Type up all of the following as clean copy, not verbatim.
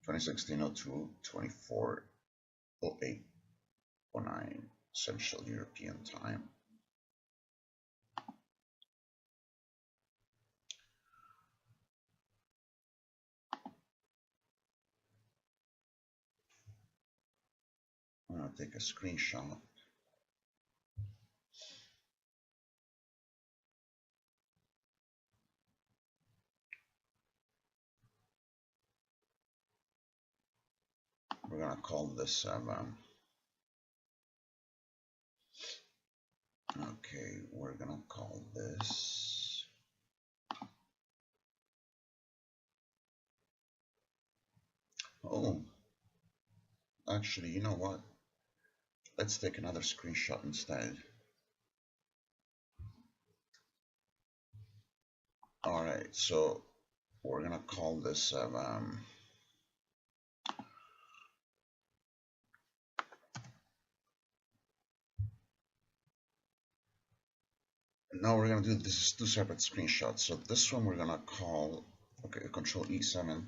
2016-02, 24:08:09 Central European Time. I'm gonna take a screenshot. We're gonna call this okay, we're gonna call this actually, you know what? Let's take another screenshot instead. Alright, so we're gonna call this now we're gonna do this is two separate screenshots. So this one we're gonna call, okay, Control E7.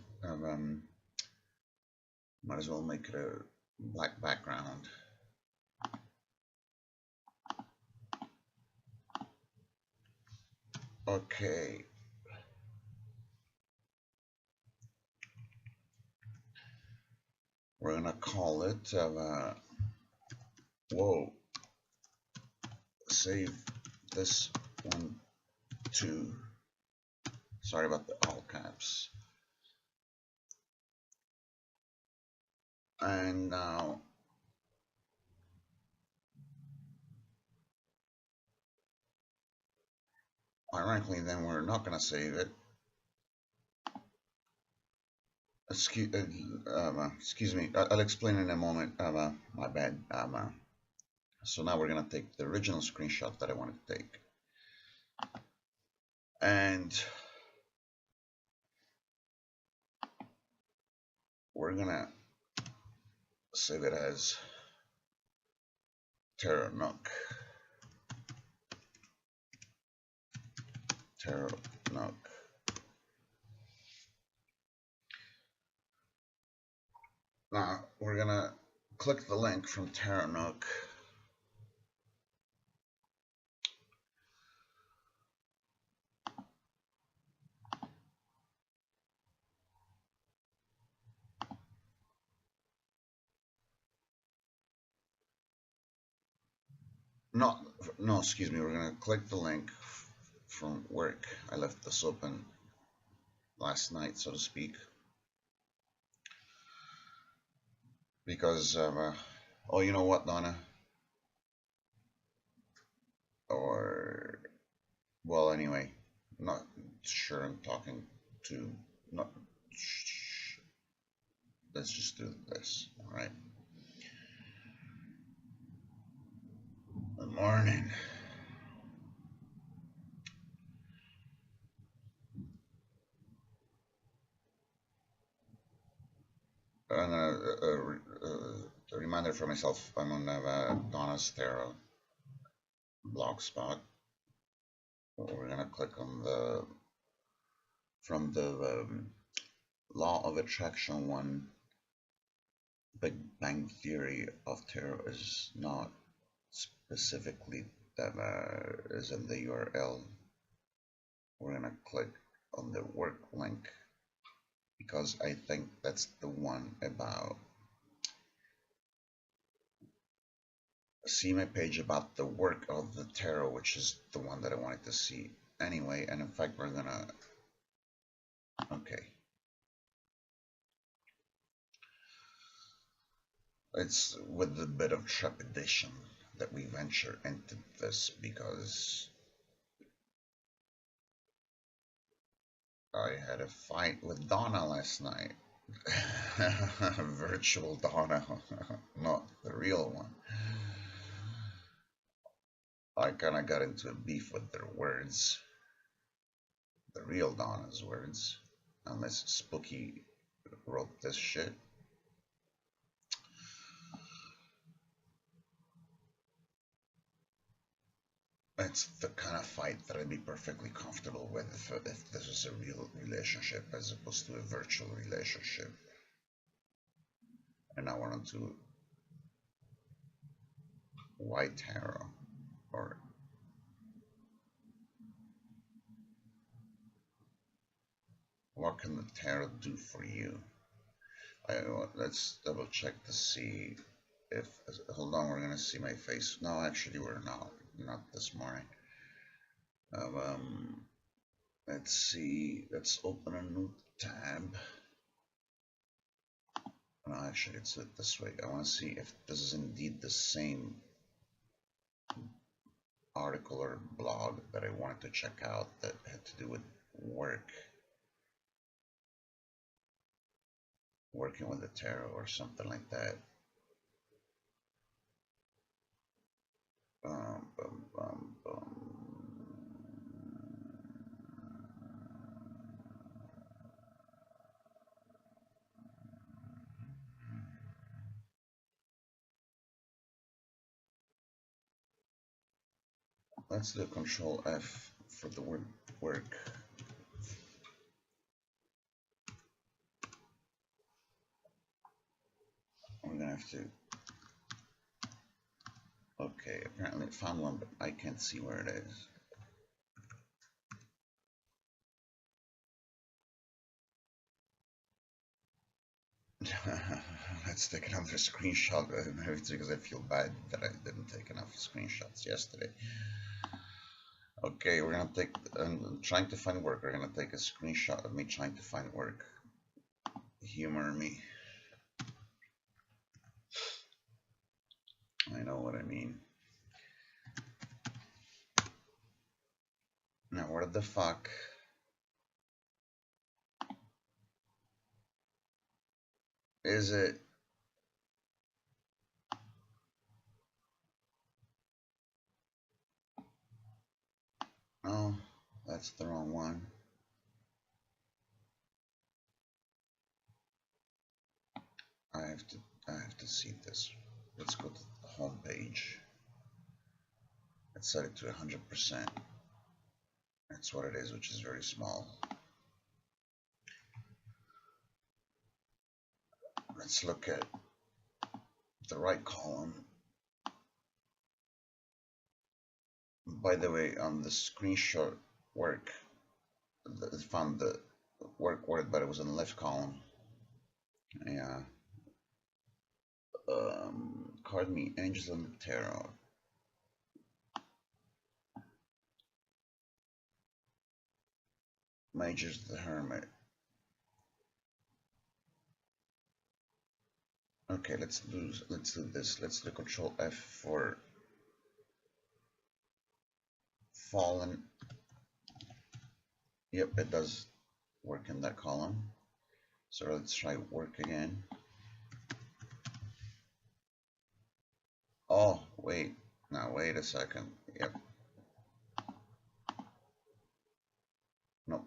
Might as well make it a black background. Okay. We're gonna call it whoa, save this one too. Sorry about the all caps. And now ironically then we're not gonna save it. Excuse me, I'll explain in a moment. My bad. So now we're gonna take the original screenshot that I wanted to take, and we're gonna save it as Terra Nook. Now we're gonna click the link from Terra Nook. No, excuse me. We're gonna click the link from work. I left this open last night, so to speak, because oh, you know what, Donna? Or well, anyway, not sure I'm talking to. Not. Let's just do this. All right. Good morning. And a reminder for myself, I'm on Donna's Tarot blogspot. We're gonna click on the from the Law of Attraction one. Big Bang Theory of Tarot is not specifically is in the URL. We're gonna click on the work link because I think that's the one about see my page about the work of the tarot, which is the one that I wanted to see anyway. And in fact, we're gonna okay. It's with a bit of trepidation that we venture into this because I had a fight with Donna last night. Virtual Donna, not the real one. I kind of got into a beef with their words, the real Donna's words, unless Spooky wrote this shit. It's the kind of fight that I'd be perfectly comfortable with if this was a real relationship as opposed to a virtual relationship. and now we're on to white tarot, or what can the tarot do for you? Let's double check to see if, hold on, we're gonna see my face. No, actually we're not this morning. Let's see, let's open a new tab. No, actually let's do it this way. I want to see if this is indeed the same article or blog that I wanted to check out that had to do with working with the tarot or something like that. Bum, bum, bum, bum. Let's do Control F for the word work. We're gonna have to. Okay, apparently it found one, but I can't see where it is. Let's take another screenshot. Maybe it's because I feel bad that I didn't take enough screenshots yesterday. Okay, we're gonna take. I'm trying to find work. We're gonna take a screenshot of me trying to find work. Humor me. I know what I mean. Now, what the fuck? Is it? Oh, that's the wrong one. I have to see this. Let's go to the home page. Let's set it to 100%. That's what it is, which is very small. Let's look at the right column. By the way, on the screenshot work, I found the work word, but it was in the left column. Yeah. Card me Angels and the Tarot. Major's the Hermit. Okay, let's do this. Let's do Control F for Fallen. Yep, it does work in that column. So let's try work again. Oh, wait. Now, wait a second. Yep. Nope.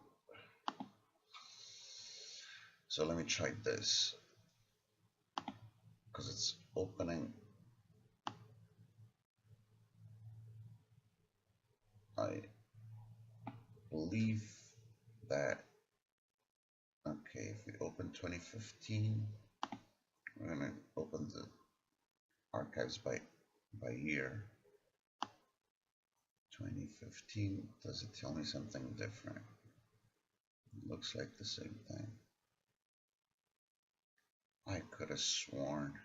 So let me try this. Because it's opening. I believe that. Okay, if we open 2015, we're going to open the archives by year. 2015, does it tell me something different? It looks like the same thing. I could have sworn.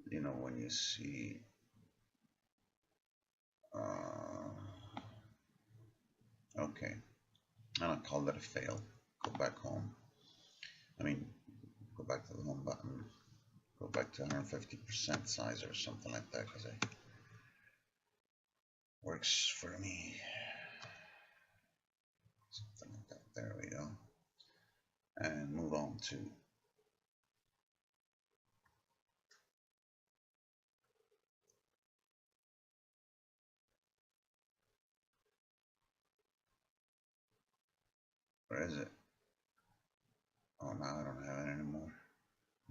You know, when you see okay, I'll call that a fail. Go back home. I mean, go back to the home button. Go back to 150% size or something like that, because it works for me. Something like that. There we go. And move on to where is it? Oh, now I don't have it anymore.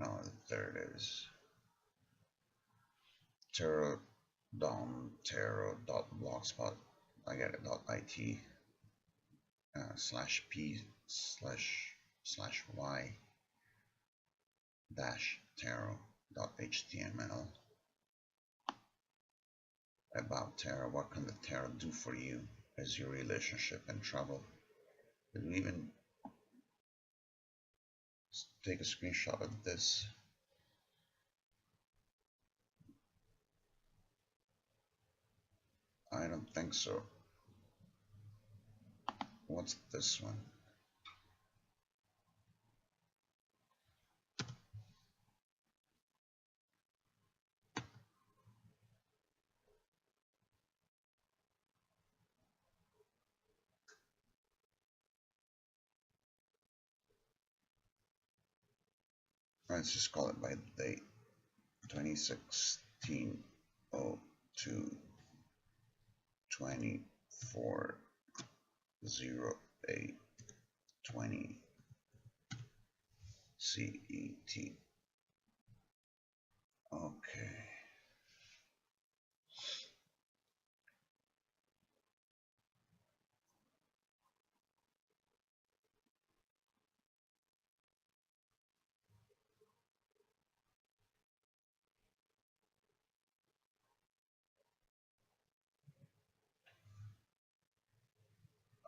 No, there it is. Tarot tarot.blogspot. I get it. .it /p /y tarot.html. About tarot. What can the tarot do for you? Is your relationship in trouble? Did we even take a screenshot of this? I don't think so. What's this one? Let's just call it by the date. 2016 02 24 08 20 CET. Okay.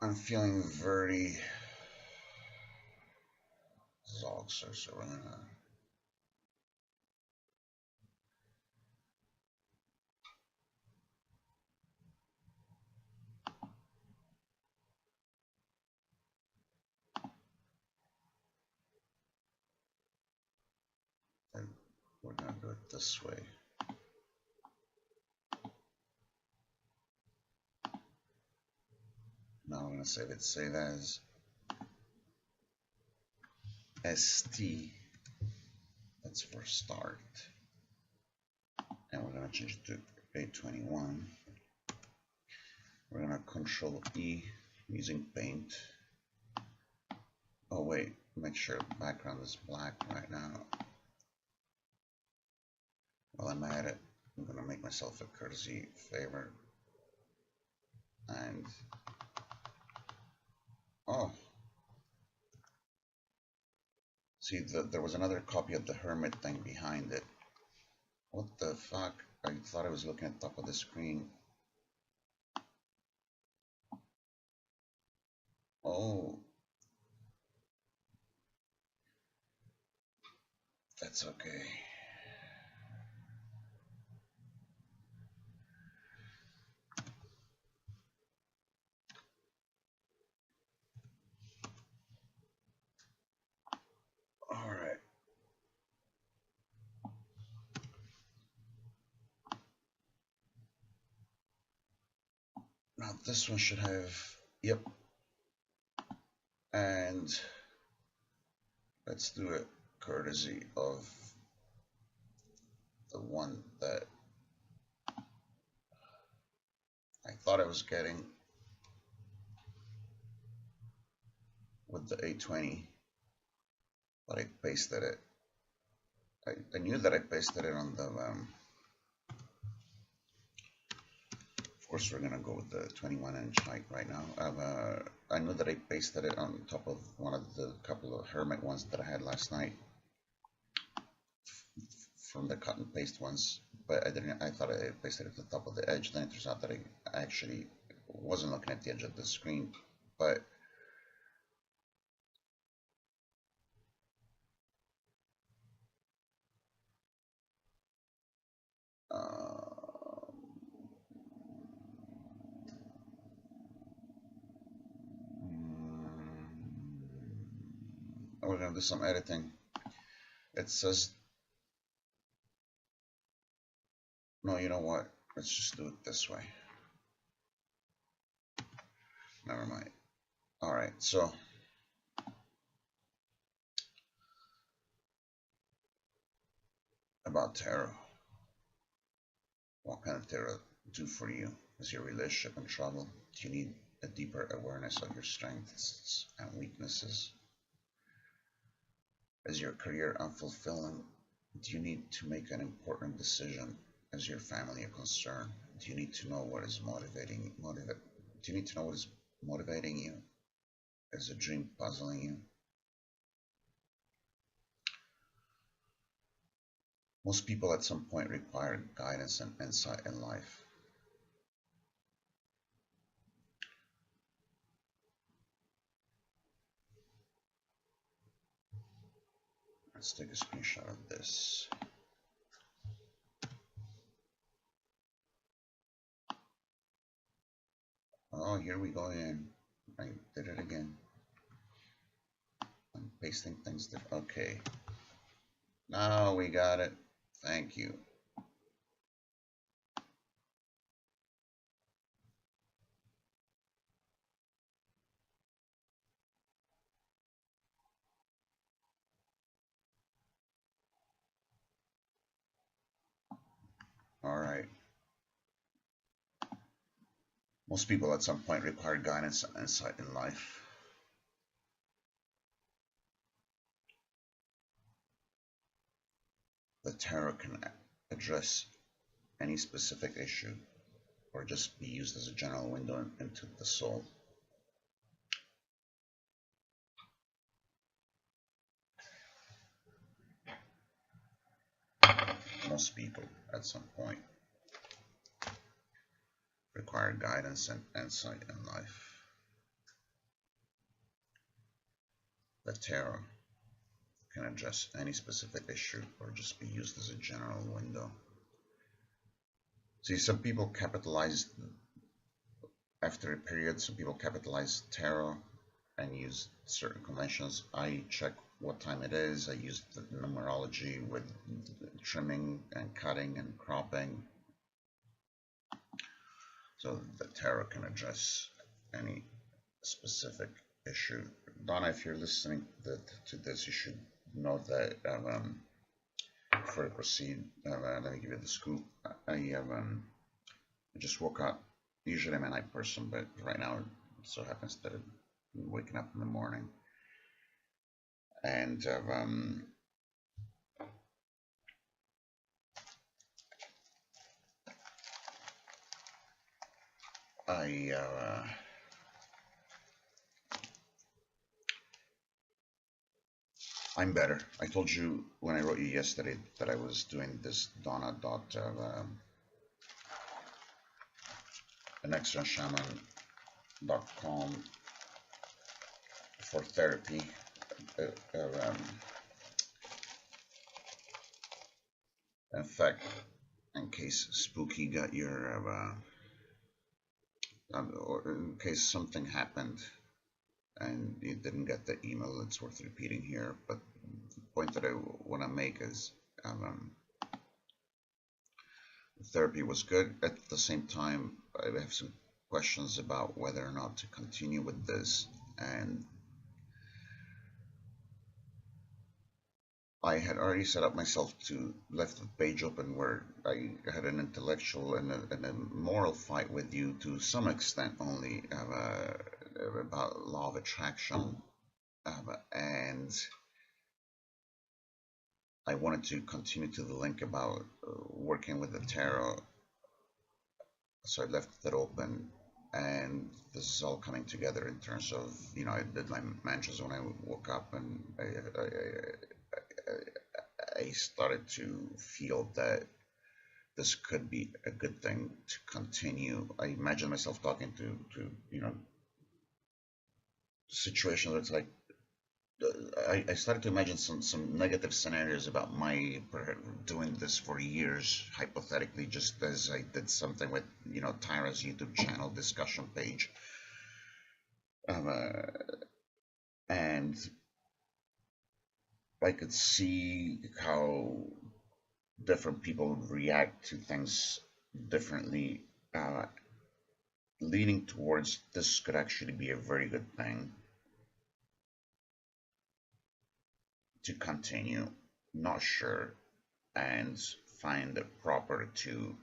I'm feeling very Zogser, so we're gonna do it this way. Now I'm gonna save as ST. That's for start, and we're gonna change it to 821. We're gonna Control E using Paint. Oh wait, make sure the background is black right now. While I'm at it, I'm gonna make myself a courtesy favor. And oh, see, there was another copy of the Hermit thing behind it. What the fuck? I thought I was looking at the top of the screen. Oh, that's okay. All right. Now this one should have, yep. And let's do it courtesy of the one that I thought I was getting with the 820, but I pasted it. I knew that I pasted it on the, of course we're gonna go with the 21-inch height right now. I knew that I pasted it on top of one of the couple of Hermit ones that I had last night from the cut and paste ones, but I didn't. I thought I pasted it at the top of the edge. Then it turns out that I actually wasn't looking at the edge of the screen, but we're gonna do some editing. It says, no, you know what? Let's just do it this way. Never mind. All right, so about tarot. What can tarot do for you? Is your relationship in trouble? Do you need a deeper awareness of your strengths and weaknesses? Is your career unfulfilling? Do you need to make an important decision? Is your family a concern? Do you need to know what is do you need to know what is motivating you? Is a dream puzzling you? Most people at some point require guidance and insight in life. Let's take a screenshot of this. Oh, here we go again. I did it again. I'm pasting things different. Okay. Now we got it. Thank you. All right. Most people at some point require guidance and insight in life. The tarot can address any specific issue or just be used as a general window into the soul. Most people at some point require guidance and insight in life. The tarot can address any specific issue or just be used as a general window. See, some people capitalize after a period, some people capitalize tarot and use certain conventions. I check what time it is. I use the numerology with trimming and cutting and cropping. So the tarot can address any specific issue. Donna, if you're listening to this, you should know that before I proceed, let me give you the scoop. I just woke up. Usually I'm a night person, but right now it so happens that I'm waking up in the morning. And I'm better. I told you when I wrote you yesterday that I was doing this Donna shaman.com for therapy. In fact, in case Spooky got your, or in case something happened and you didn't get the email, it's worth repeating here. But the point that I want to make is therapy was good. At the same time, I have some questions about whether or not to continue with this, and I had already set up myself to left the page open where I had an intellectual and a moral fight with you to some extent only about law of attraction, and I wanted to continue to the link about working with the tarot, so I left that open, and this is all coming together in terms of, you know, I did my mantras when I woke up, and I started to feel that this could be a good thing to continue. I imagine myself talking to you know, situations where it's like, I started to imagine some negative scenarios about my doing this for years, hypothetically, just as I did something with, you know, Tyra's YouTube channel discussion page, and I could see how different people would react to things differently, leaning towards this could actually be a very good thing to continue, not sure, and find it proper to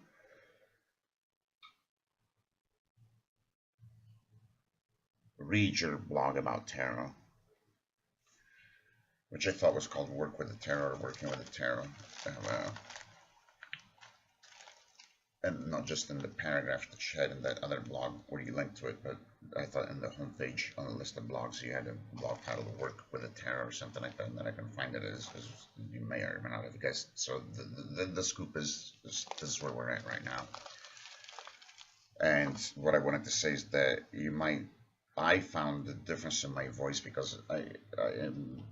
read your blog about tarot. which I thought was called Work with the Tarot or Working with the Tarot. And not just in the paragraph that you had in that other blog where you linked to it, but I thought in the homepage on the list of blogs you had a blog titled "Work with a Tarot" or something like that, and then I can find it as you may or may not have guessed. So the scoop is this is where we're at right now. And what I wanted to say is that I found the difference in my voice because I am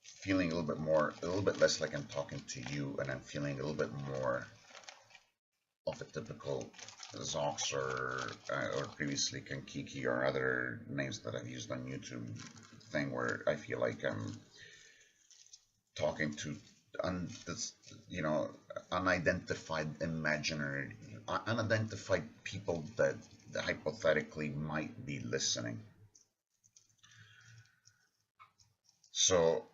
feeling a little bit less like I'm talking to you, and I'm feeling a little bit more of a typical Zox or previously Kankiki or other names that I've used on YouTube thing, where I feel like I'm talking to unidentified unidentified people that hypothetically might be listening. So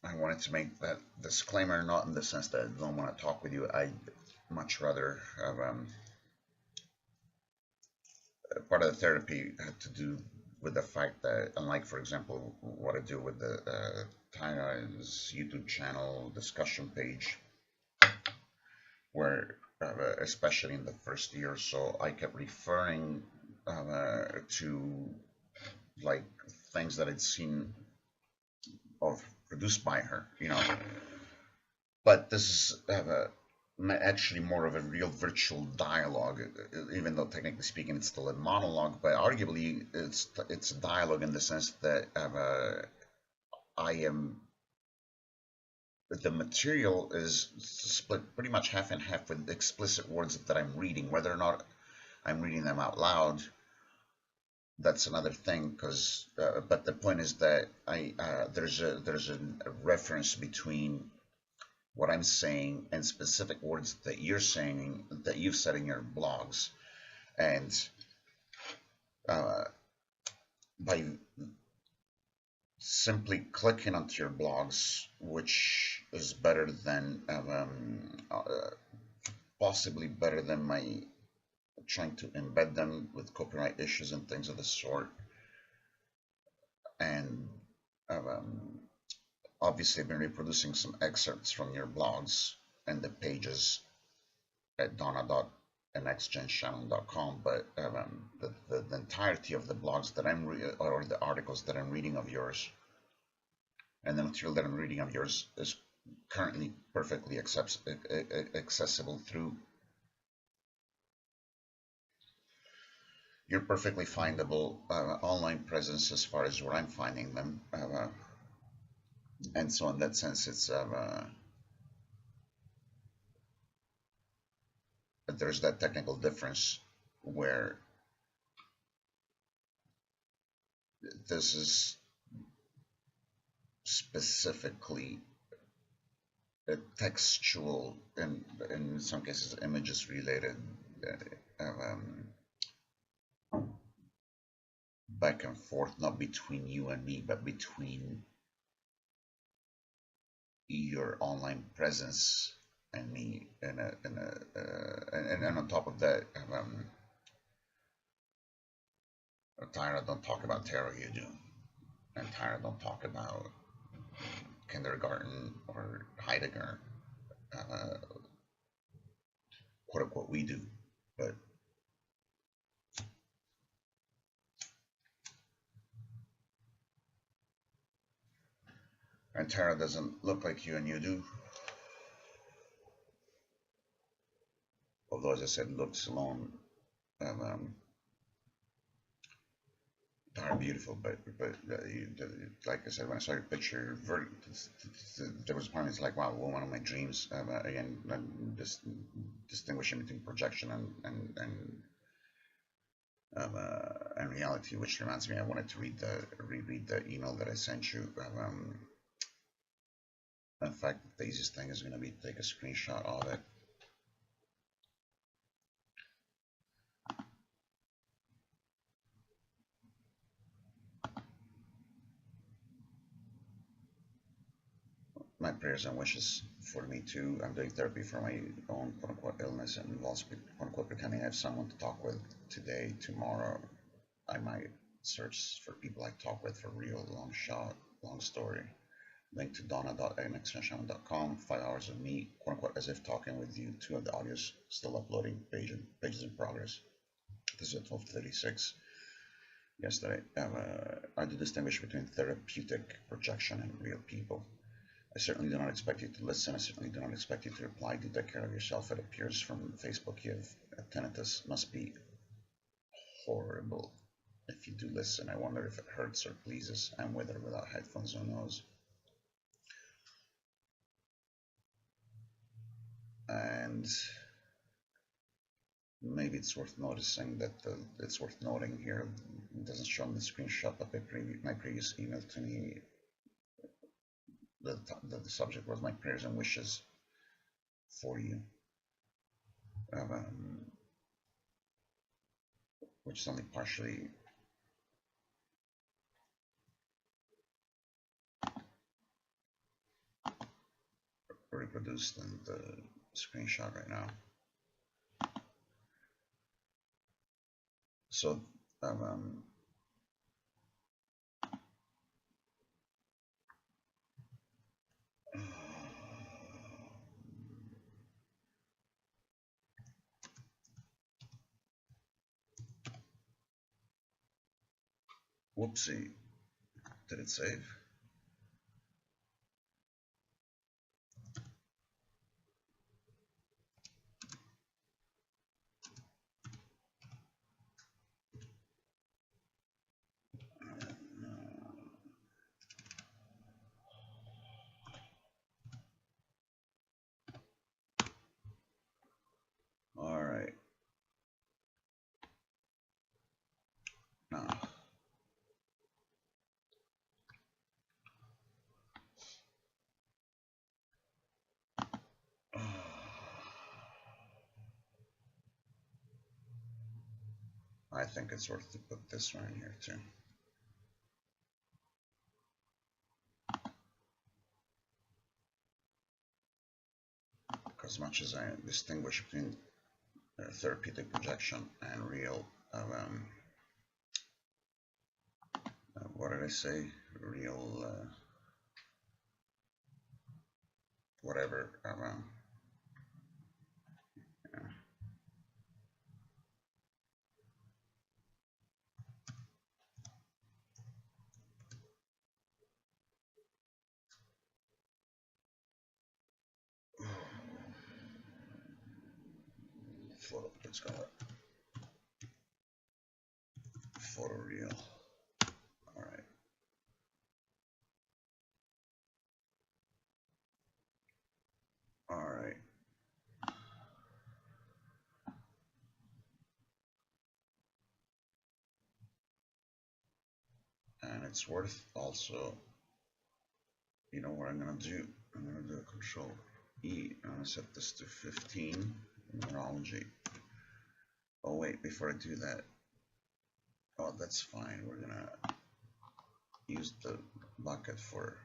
I wanted to make that disclaimer, not in the sense that I don't want to talk with you. I much rather have part of the therapy had to do with the fact that, unlike, for example, what I do with the Tyra's YouTube channel discussion page, where especially in the first year or so, I kept referring to like things that I'd seen of produced by her, But this is actually more of a real virtual dialogue, even though technically speaking it's still a monologue, but arguably it's a dialogue in the sense that the material is split pretty much half and half with explicit words that I'm reading. Whether or not I'm reading them out loud, that's another thing. Because, but the point is that there's a reference between what I'm saying and specific words that you're saying, that you've said in your blogs, and by simply clicking onto your blogs, which is better than possibly better than my trying to embed them with copyright issues and things of the sort. And obviously I've been reproducing some excerpts from your blogs and the pages at donna.nxtgenchannel.com, but the entirety of the blogs that or the articles that I'm reading of yours, and the material that I'm reading of yours, is currently perfectly accessible through your perfectly findable online presence as far as where I'm finding them. And so in that sense, it's there's that technical difference where this is specifically a textual and in some cases images related back and forth, not between you and me, but between your online presence and me, and on top of that, Tyra, don't talk about tarot, you do, and Tyra, don't talk about kindergarten or Heidegger, quote unquote, we do, but and Tara doesn't look like you and you do. Although, as I said, looks alone are beautiful, but like I said, when I saw your picture, there was a point it's like, wow, one of my dreams. Again, just distinguishing between projection and reality, which reminds me, I wanted to reread the email that I sent you. In fact, the easiest thing is going to be to take a screenshot of it. My prayers and wishes for me too. I'm doing therapy for my own quote-unquote illness, and involves quote-unquote pretending I have someone to talk with today, tomorrow. I might search for people I talk with for real, long shot, long story. Link to donna.nextgenchannel.com, 5 hours of me, quote unquote, as if talking with you, 2 of the audios still uploading, pages in progress. This is at 12:36 yesterday. I do distinguish between therapeutic projection and real people. I certainly do not expect you to listen. I certainly do not expect you to reply. Do take care of yourself. It appears from Facebook you have a tinnitus. Must be horrible. If you do listen, I wonder if it hurts or pleases. I'm with or without headphones, who knows? And maybe it's worth noticing that it's worth noting here. It doesn't show on the screenshot, but my previous email to me, the subject was my prayers and wishes for you, which is only partially reproduced in the screenshot right now. So whoopsie, did it save? All right. Now, I think it's worth to put this one in here too. As much as I distinguish between therapeutic projection and real, what did I say? Real, whatever. Yeah. Let's call it photoreal. All right. All right. And it's worth also, you know what I'm gonna do? I'm gonna do a Control E. I'm gonna set this to 15 numerology. Oh wait, before I do that, oh that's fine. We're gonna use the bucket for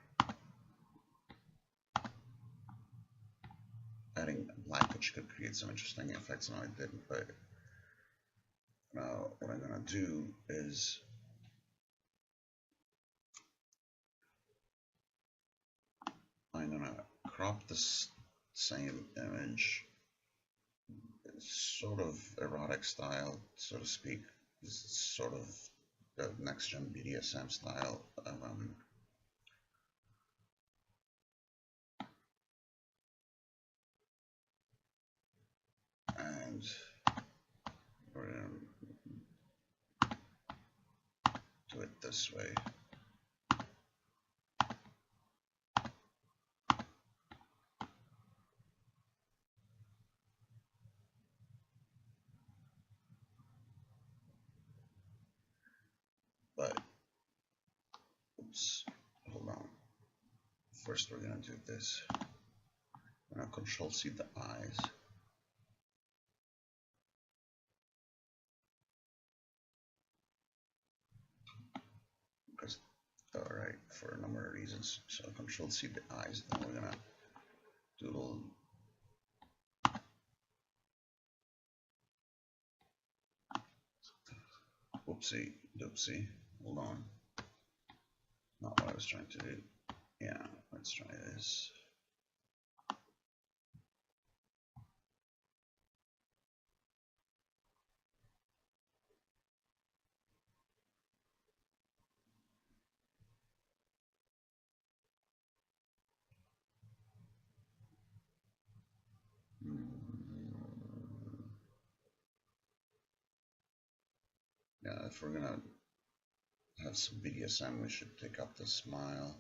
adding black, which could create some interesting effects. No, I didn't, but now what I'm gonna do is I'm gonna crop this same image, sort of erotic style, so to speak. This is sort of the next gen BDSM style. And we're gonna do it this way. But oops, hold on. First we're gonna do this. I'm gonna Control C the eyes. Because alright, for a number of reasons. So Control C the eyes, then we're gonna doodle whoopsie doopsie. Hold on. Not what I was trying to do. Yeah, let's try this. Yeah, if we're gonna have some BDSM, we should take up the smile.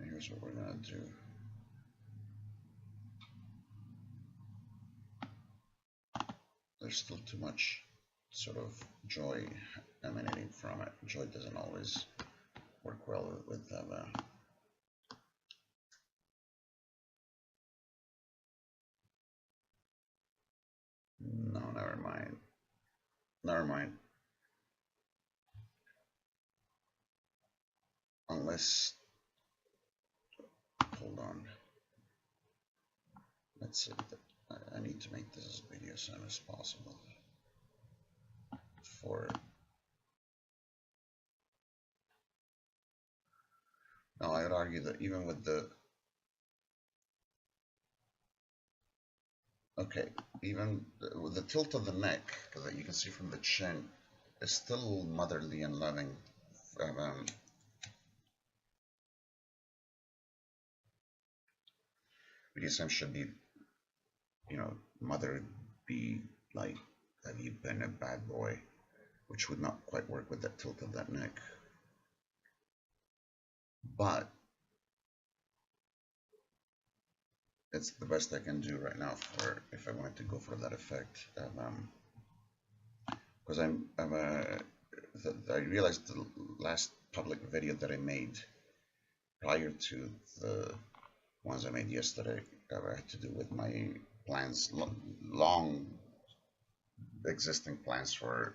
Here's what we're gonna do. There's still too much sort of joy emanating from it. Joy doesn't always work well with no, never mind. Never mind. Unless, hold on. Let's see. I need to make this as BDSM as possible. For now, I would argue that even with the okay, even with the tilt of the neck, because you can see from the chin, is still motherly and loving. BDSM should be, mother be like, have you been a bad boy? Which would not quite work with that tilt of that neck. But it's the best I can do right now for if I wanted to go for that effect. Because I realized the last public video that I made prior to the ones I made yesterday had to do with my plans, long existing plans for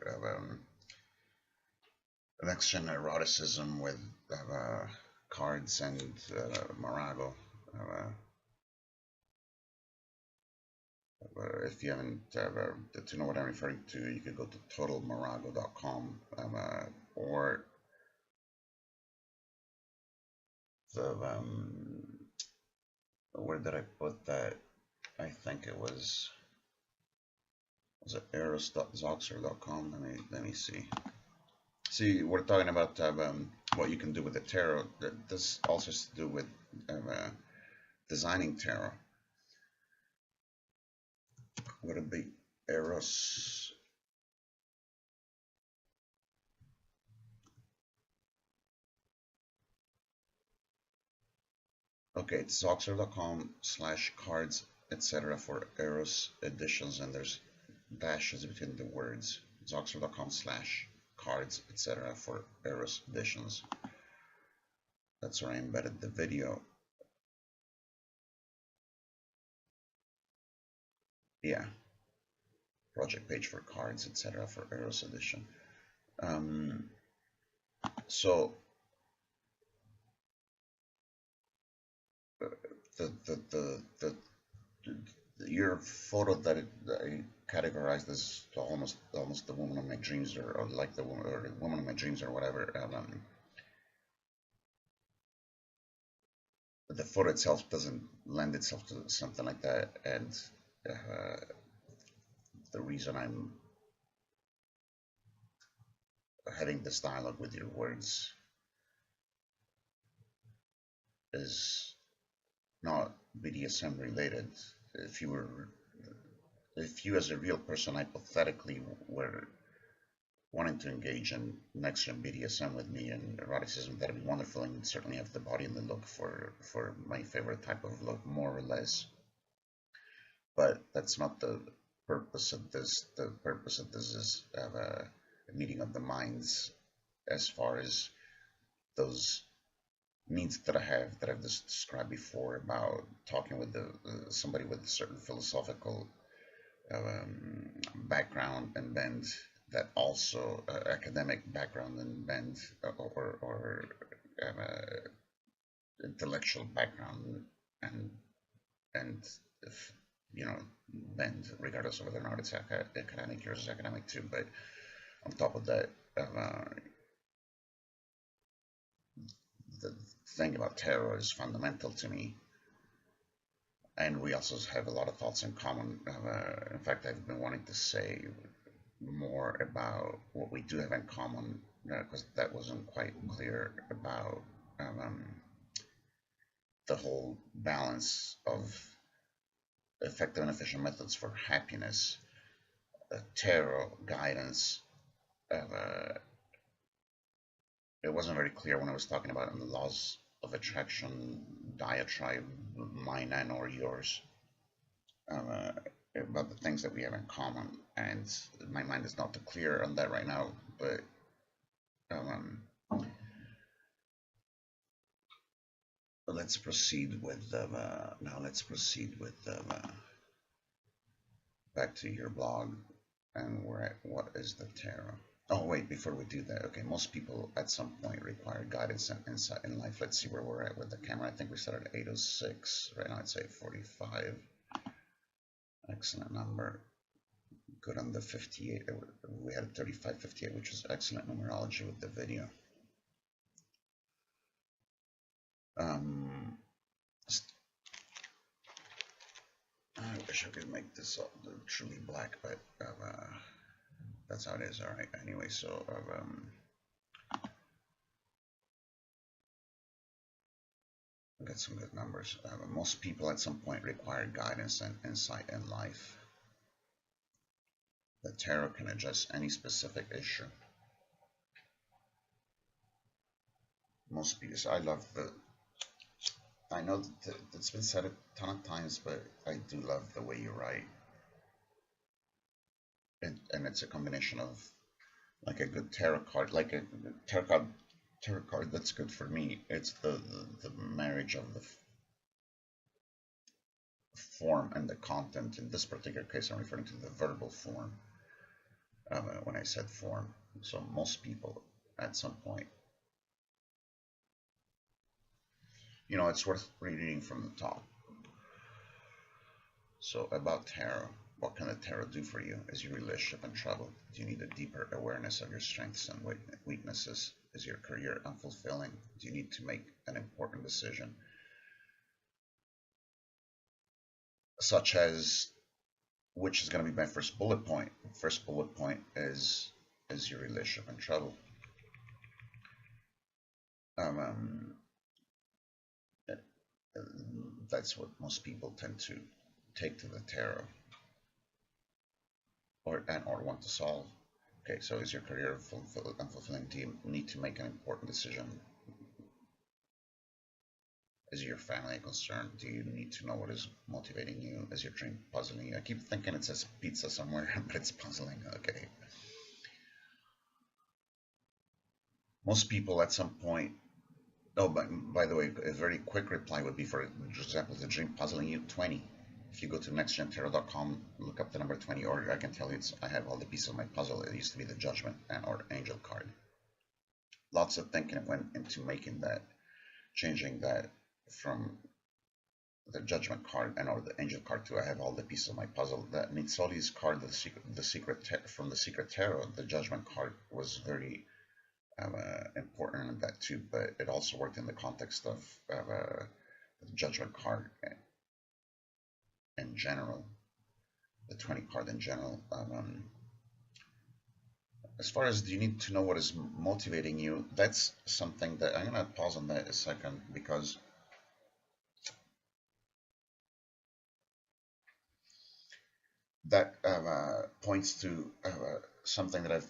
next gen eroticism with cards and Morago. If you haven't to know what I'm referring to, you could go to totalmorago.com or the where did I put that? I think it was it eros.zoxer.com? Let me see. See, we're talking about what you can do with the tarot. This also has to do with designing tarot. Would it be Eros? Okay, it's zoxer.com/cards, etc. for Eros editions, and there's dashes between the words. Zoxer.com/cards, etc. for Eros editions. That's where I embedded the video. Yeah, project page for cards, etc. for Eros edition. So the your photo that I categorized as almost the woman of my dreams, or like the woman of my dreams, or whatever. The photo itself doesn't lend itself to something like that, and the reason I'm having this dialogue with your words is not BDSM related. If you as a real person hypothetically were wanting to engage in next gen BDSM with me and eroticism, that'd be wonderful, and certainly have the body and the look for my favorite type of look, more or less. But that's not the purpose of this. The purpose of this is have a meeting of the minds as far as those needs that I have that I've just described before about talking with somebody with a certain philosophical background and bend, that also academic background and bend, or intellectual background and and if, you know, bend, regardless of whether or not it's academic. Yours is academic too, but on top of that, the thing about terror is fundamental to me, and we also have a lot of thoughts in common. In fact, I've been wanting to say more about what we do have in common, because that wasn't quite clear about um, the whole balance of effective and efficient methods for happiness, tarot guidance. It wasn't very clear when I was talking about in the laws of attraction diatribe, mine and or yours, uh, about the things that we have in common. And my mind is not too clear on that right now, but um, let's proceed with now. Let's proceed with back to your blog, and we're at what is the tarot. Oh wait, before we do that, okay, most people at some point require guidance and insight in life. Let's see where we're at with the camera. I think we started at 8:06. Right now it's 8:45. Excellent number. Good on the 58. We had 35:58, which is excellent numerology with the video. I wish I could make this truly black, but that's how it is. All right. Anyway, so got some good numbers. Most people at some point require guidance and insight in life. The tarot can address any specific issue. Most people. So I love the. I know that it's been said a ton of times, but I do love the way you write. And it's a combination of like a good tarot card, like a tarot card that's good for me. It's the marriage of the form and the content. In this particular case, I'm referring to the verbal form when I said form. So most people at some point, you know, it's worth reading from the top. So about tarot, what can the tarot do for you? Is your relationship in trouble? Do you need a deeper awareness of your strengths and weaknesses? Is your career unfulfilling? Do you need to make an important decision? Such as, which is going to be my first bullet point. First bullet point is your relationship in trouble? That's what most people tend to take to the tarot, or want to solve. Okay, so is your career unfulfilling? Do you need to make an important decision? Is your family concerned? Do you need to know what is motivating you? Is your dream puzzling you? I keep thinking it says pizza somewhere, but it's puzzling. Okay. Most people at some point. Oh, but by the way, a very quick reply would be, for example, the dream puzzling you, 20. If you go to nextgentarot.com, look up the number 20, or I can tell you I have all the pieces of my puzzle. It used to be the Judgment or Angel card. Lots of thinking went into making that, changing that from the Judgment card and or the Angel card to I have all the pieces of my puzzle. That Mitsoli's card, the secret from the Secret Tarot, the Judgment card was very important in that too, but it also worked in the context of the Judgment card in general, the 20 card in general. As far as do you need to know what is motivating you, that's something that I'm going to pause on that a second, because that points to something that I've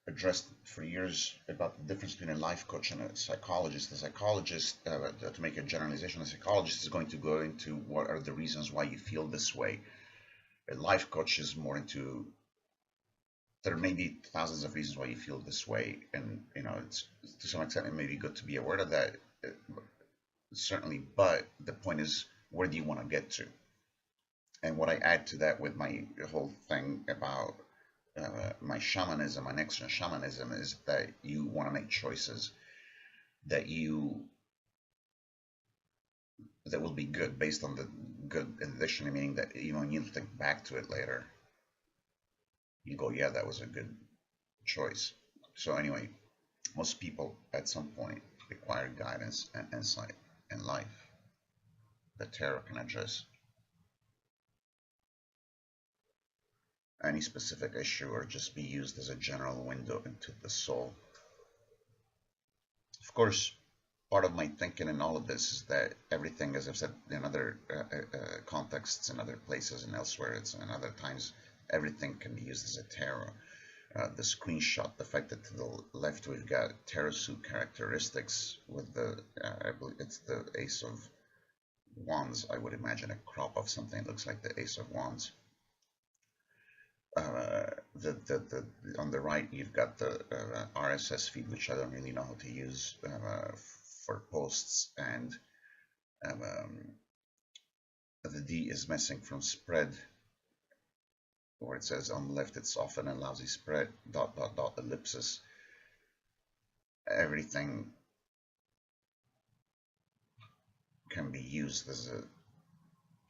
addressed for years about the difference between a life coach and a psychologist. The psychologist, to make a generalization, the psychologist is going to go into what are the reasons why you feel this way. A life coach is more into, there may be thousands of reasons why you feel this way, and you know, it's to some extent it may be good to be aware of that, certainly, but the point is, where do you want to get to? And what I add to that with my whole thing about my shamanism, my next gen shamanism, is that you want to make choices that you that will be good based on the good in the dictionary, meaning that even when you think back to it later, you go, yeah, that was a good choice. So anyway, most people at some point require guidance and insight in life. The tarot can address any specific issue or just be used as a general window into the soul. Of course, part of my thinking in all of this is that everything, as I've said in other contexts, in other places and elsewhere, it's in other times, everything can be used as a tarot. The screenshot, the fact that to the left we've got tarot suit characteristics with the, I believe it's the Ace of Wands. I would imagine a crop of something that looks like the Ace of Wands. On the right you've got the RSS feed, which I don't really know how to use for posts, and the D is missing from spread, where it says on the left it's often a lousy spread, dot dot dot ellipsis. Everything can be used as a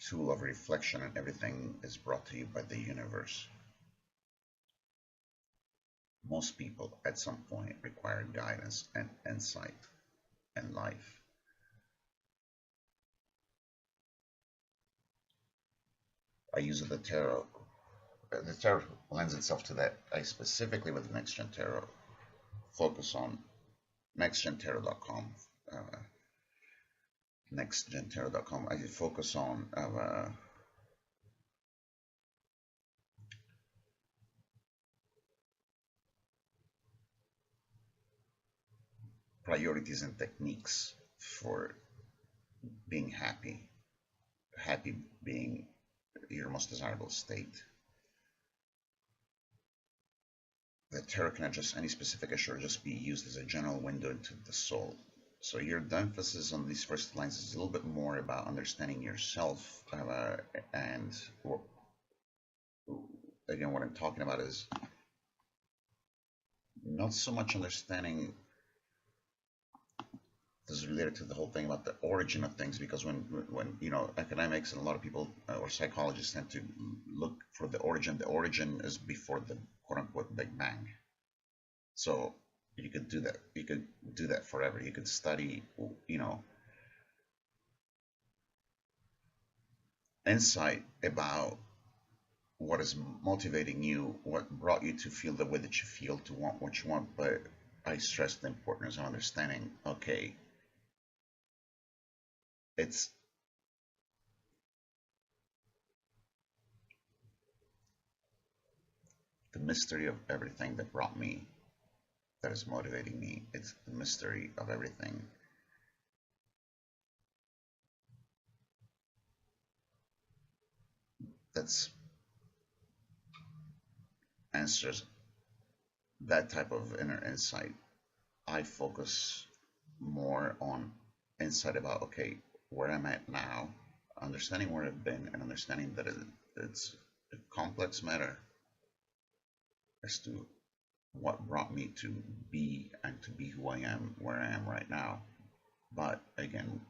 tool of reflection, and everything is brought to you by the universe. Most people at some point require guidance and insight in life. I use the tarot. The tarot lends itself to that. I specifically, with Next Gen Tarot, focus on nextgentarot.com. Nextgentarot.com. I focus on priorities and techniques for being happy. Happy being your most desirable state. The tarot can address any specific issue or just be used as a general window into the soul. So the emphasis on these first lines is a little bit more about understanding yourself, and again, what I'm talking about is not so much understanding. This is related to the whole thing about the origin of things, because when you know, academics and a lot of people or psychologists tend to look for the origin. The origin is before the quote-unquote Big Bang. So you could do that. You could do that forever. You could study, you know, insight about what is motivating you, what brought you to feel the way that you feel, to want what you want. But I stress the importance of understanding, okay, it's the mystery of everything that brought me, that is motivating me. It's the mystery of everything that's answers that type of inner insight. I focus more on insight about, okay, where I'm at now, understanding where I've been, and understanding that it's a complex matter as to what brought me to be and to be who I am, where I am right now. But again,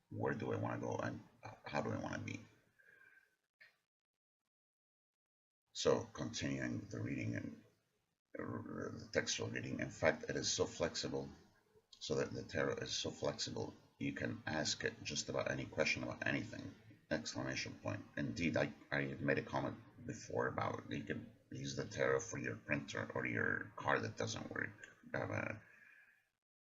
where do I want to go and how do I want to be? So continuing the reading and the textual reading, in fact, it is so flexible, so that the tarot is so flexible, you can ask it just about any question about anything, exclamation point. Indeed, I made a comment before about you could use the tarot for your printer or your car that doesn't work.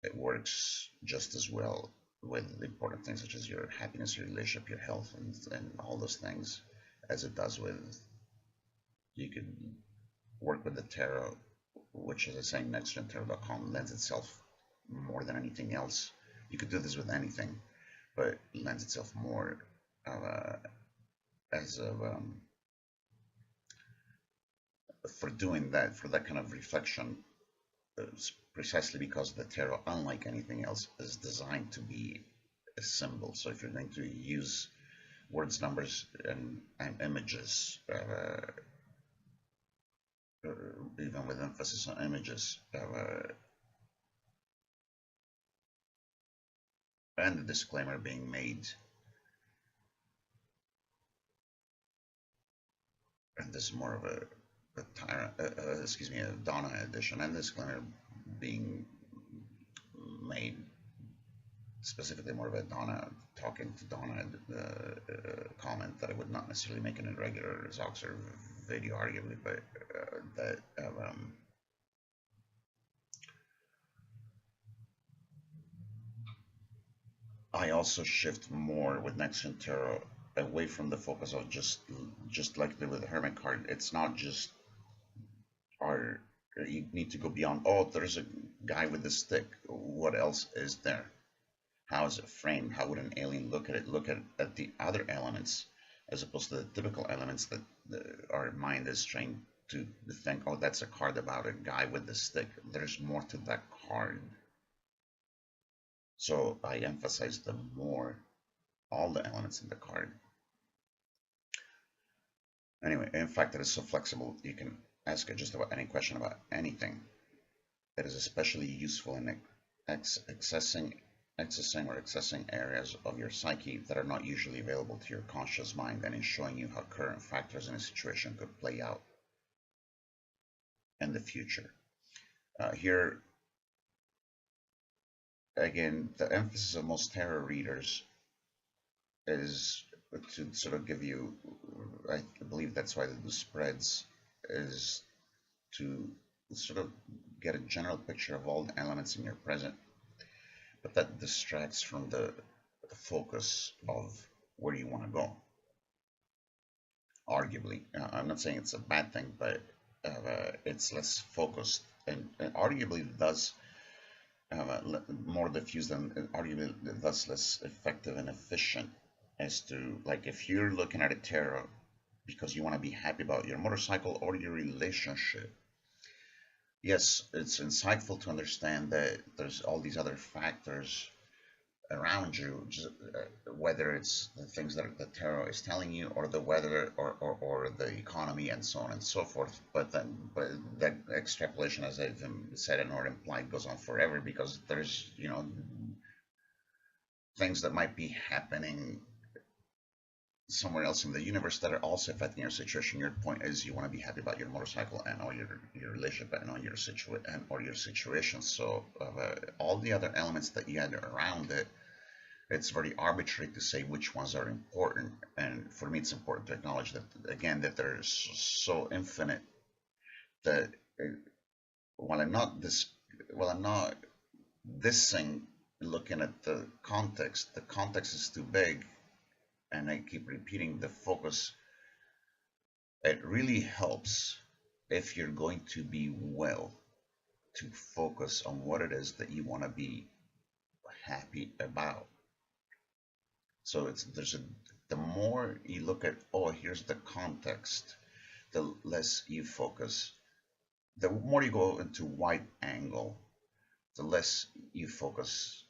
It works just as well with important things such as your happiness, your relationship, your health, and all those things, as it does with, you could work with the tarot, which, as I say, nextgentarot.com lends itself more than anything else. You could do this with anything, but it lends itself more for doing that, for that kind of reflection, precisely because the tarot, unlike anything else, is designed to be a symbol. So if you're going to use words, numbers, and images, even with emphasis on images, and the disclaimer being made and this is more of a tyrant, excuse me, a Donna edition, and this kind of being made specifically more of a Donna, talking to Donna comment that I would not necessarily make in a regular Zoxer video, arguably, but that I also shift more with Next Gen Tarot away from the focus of just like with the Hermit card. It's not just our you need to go beyond. Oh, there's a guy with a stick. What else is there? How is it framed? How would an alien look at it? Look at the other elements as opposed to the typical elements that our mind is trained to think, oh, that's a card about a guy with a stick. There's more to that card. So I emphasize the more, all the elements in the card. Anyway, in fact, it is so flexible, you can ask it just about any question about anything. It is especially useful in accessing areas of your psyche that are not usually available to your conscious mind, and in showing you how current factors in a situation could play out in the future. Here, again, the emphasis of most tarot readers is to sort of give you, I believe that's why they do spreads, is to sort of get a general picture of all the elements in your present, but that distracts from the focus of where you want to go. Arguably, I'm not saying it's a bad thing, but it's less focused, and arguably thus more diffused, and arguably thus less effective and efficient. As to, like, if you're looking at a tarot because you want to be happy about your motorcycle or your relationship, yes, it's insightful to understand that there's all these other factors around you, just, whether it's the things that the tarot is telling you, or the weather, or the economy, and so on and so forth. But that extrapolation, as I've said and or implied, goes on forever, because there's, you know, things that might be happening somewhere else in the universe that are also affecting your situation. Your point is you want to be happy about your motorcycle and or your relationship and or your situation. So all the other elements that you had around it, it's very arbitrary to say which ones are important. And for me, it's important to acknowledge that, again, that they're so infinite that while I'm not dissing looking at the context is too big, and I keep repeating the focus. It really helps if you're going to be well to focus on what it is that you want to be happy about. So the more you look at, oh, here's the context, the less you focus. The more you go into wide angle, the less you focus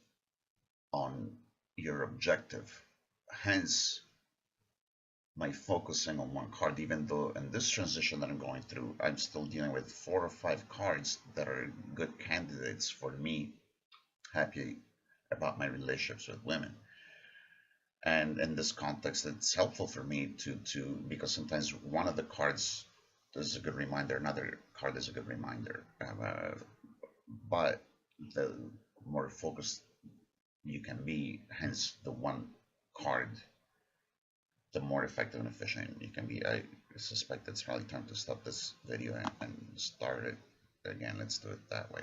on your objective. Hence, my focusing on one card, even though in this transition that I'm going through, I'm still dealing with 4 or 5 cards that are good candidates for me happy about my relationships with women. And in this context, it's helpful for me to because sometimes one of the cards is a good reminder, another card is a good reminder. But the more focused you can be, hence the one card, the more effective and efficient you can be. I suspect it's probably time to stop this video and start it again. Let's do it that way.